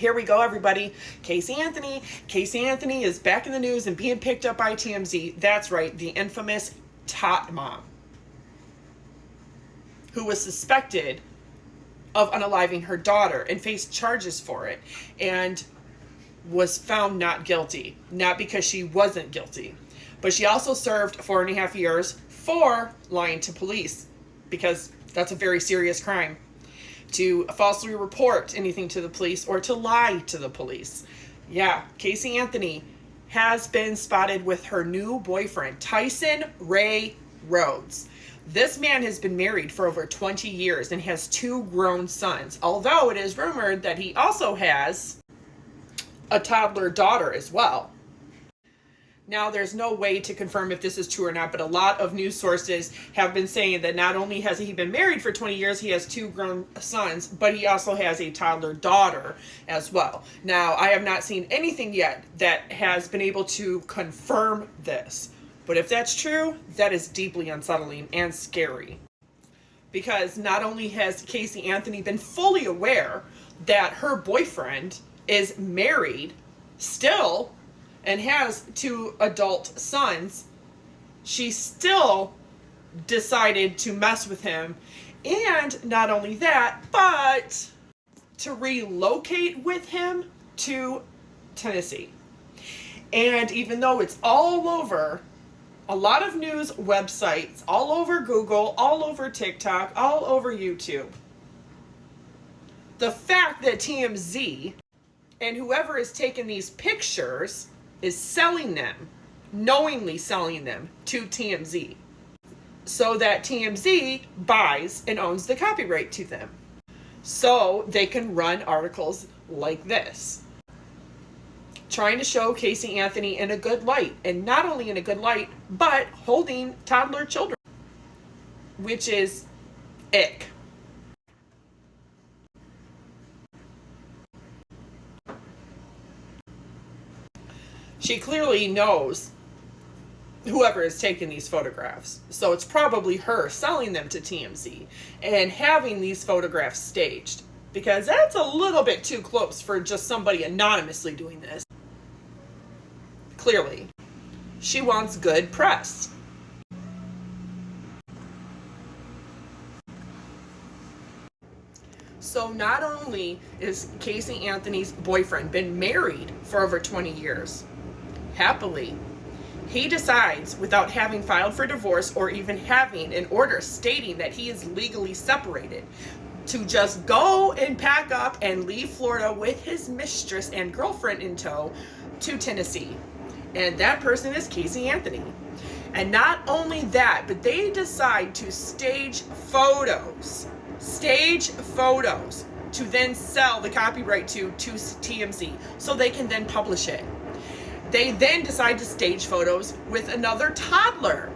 Here we go, everybody. Casey Anthony. Casey Anthony is back in the news and being picked up by TMZ. That's right, the infamous tot mom, who was suspected of unaliving her daughter and faced charges for it, and was found not guilty. Not because she wasn't guilty, but she also served 4.5 years for lying to police, because that's a very serious crime, to falsely report anything to the police or to lie to the police. Yeah, Casey Anthony has been spotted with her new boyfriend, Tyson Ray Rhodes. This man has been married for over 20 years and has 2 grown sons, although it is rumored that he also has a toddler daughter as well. Now, there's no way to confirm if this is true or not, but a lot of news sources have been saying that not only has he been married for 20 years, he has 2 grown sons, but he also has a toddler daughter as well. Now, I have not seen anything yet that has been able to confirm this, but if that's true, that is deeply unsettling and scary. Because not only has Casey Anthony been fully aware that her boyfriend is married still and has 2 adult sons, she still decided to mess with him. And not only that, but to relocate with him to Tennessee. And even though it's all over a lot of news websites, all over Google, all over TikTok, all over YouTube, the fact that TMZ and whoever is taking these pictures is selling them, knowingly selling them to TMZ, so that TMZ buys and owns the copyright to them, so they can run articles like this, trying to show Casey Anthony in a good light, and not only in a good light, but holding toddler children, which is ick. She clearly knows whoever is taking these photographs, so it's probably her selling them to TMZ and having these photographs staged, because that's a little bit too close for just somebody anonymously doing this. Clearly, she wants good press. So not only is Casey Anthony's boyfriend been married for over 20 years, happily, he decides, without having filed for divorce or even having an order stating that he is legally separated, to just go and pack up and leave Florida with his mistress and girlfriend in tow to Tennessee. And that person is Casey Anthony. And not only that, but they decide to stage photos to then sell the copyright to TMZ, so they can then publish it. They then decide to stage photos with another toddler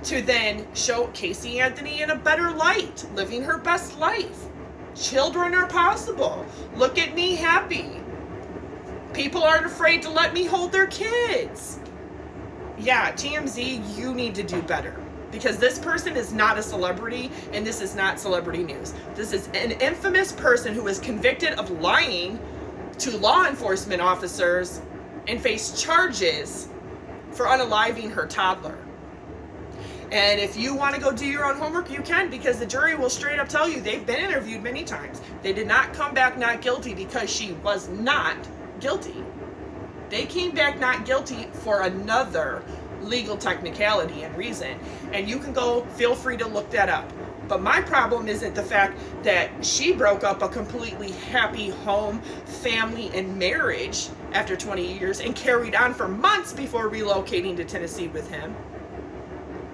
to then show Casey Anthony in a better light, living her best life. Children are possible. Look at me happy. People aren't afraid to let me hold their kids. Yeah, TMZ, you need to do better, because this person is not a celebrity, and this is not celebrity news. This is an infamous person who was convicted of lying to law enforcement officers and faced charges for unaliving her toddler. And if you want to go do your own homework, you can, because the jury will straight up tell you they've been interviewed many times. They did not come back not guilty because she was not guilty. They came back not guilty for another legal technicality and reason. And you can go, feel free to look that up. But my problem isn't the fact that she broke up a completely happy home, family, and marriage after 20 years and carried on for months before relocating to Tennessee with him,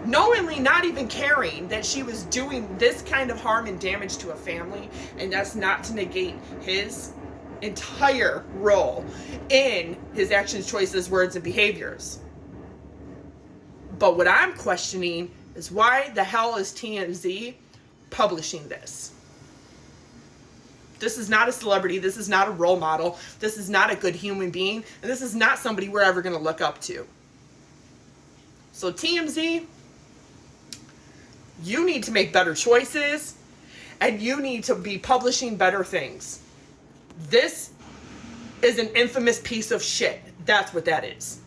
knowingly not even caring that she was doing this kind of harm and damage to a family. And that's not to negate his entire role in his actions, choices, words, and behaviors. But what I'm questioning is, why the hell is TMZ publishing this? This is not a celebrity. This is not a role model. This is not a good human being. And this is not somebody we're ever going to look up to. So TMZ, you need to make better choices, and you need to be publishing better things. This is an infamous piece of shit. That's what that is.